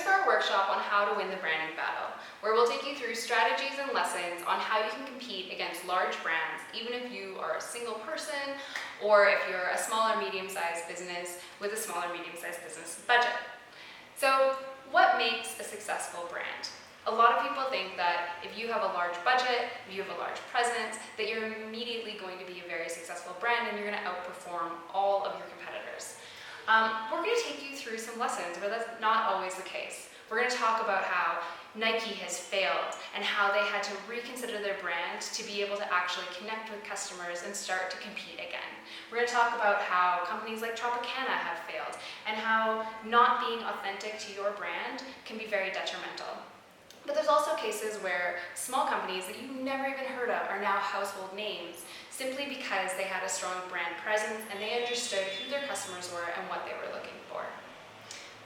us for our workshop on how to win the branding battle, where we'll take you through strategies and lessons on how you can compete against large brands, even if you are a single person or if you're a small or medium-sized business with a small or medium-sized business budget. So what makes a successful brand? A lot of people think that if you have a large budget, if you have a large presence, that you're immediately going to be a very successful brand and you're going to outperform all of your competitors. We're going to take you through some lessons where that's not always the case. We're going to talk about how Nike has failed and how they had to reconsider their brand to be able to actually connect with customers and start to compete again. We're going to talk about how companies like Tropicana have failed and how not being authentic to your brand can be very detrimental. But there's also cases where small companies that you've never even heard of are now household names simply because they had a strong brand presence and they understood who their customers were and what they were looking for.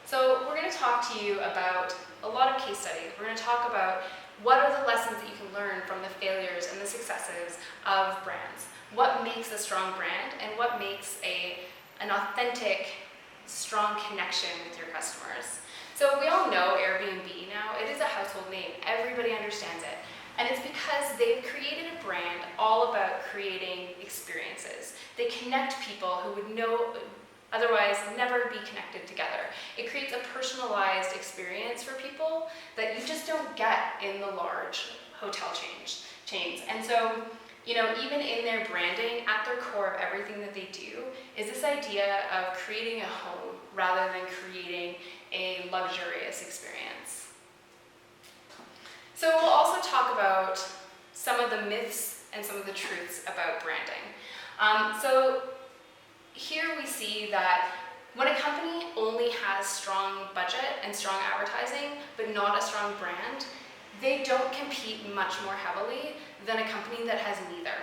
So we're going to talk to you about a lot of case studies. We're going to talk about what are the lessons that you can learn from the failures and the successes of brands. What makes a strong brand and what makes an authentic, strong connection with your customers. So we all know Airbnb now. It is a household name. Everybody understands it. And it's because they've created a brand all about creating experiences. They connect people who would otherwise never be connected together. It creates a personalized experience for people that you just don't get in the large hotel chains. And so, even in their branding, at their core of everything that they do is this idea of creating a home rather than creating a luxurious experience. So we'll also talk about some of the myths and some of the truths about branding. So here we see that when a company only has strong budget and strong advertising, but not a strong brand, they don't compete much more heavily than a company that has neither.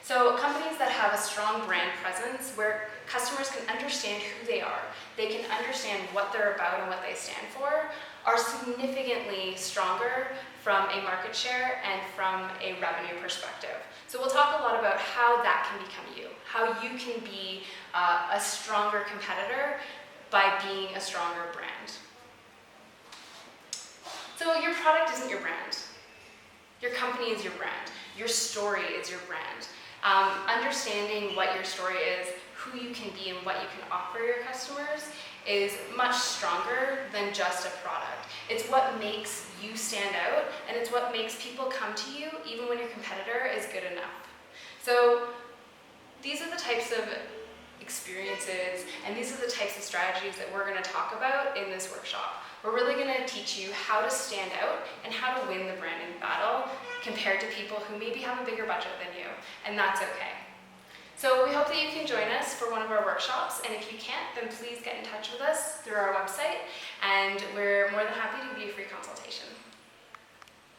So companies that have a strong brand presence where customers can understand who they are, they can understand what they're about and what they stand for, are significantly stronger from a market share and from a revenue perspective. So we'll talk a lot about how that can become you, how you can be a stronger competitor by being a stronger brand. So your product isn't your brand. Your company is your brand. Your story is your brand. Understanding what your story is, who you can be, and what you can offer your customers is much stronger than just a product. It's what makes you stand out, and it's what makes people come to you even when your competitor is good enough. So these are the types of experiences, and these are the types of strategies that we're going to talk about in this workshop. We're really going to teach you how to stand out and how to win the branding battle compared to people who maybe have a bigger budget than you, and that's okay. So we hope that you can join us for one of our workshops, and if you can't, then please get in touch with us through our website, and we're more than happy to give you a free consultation.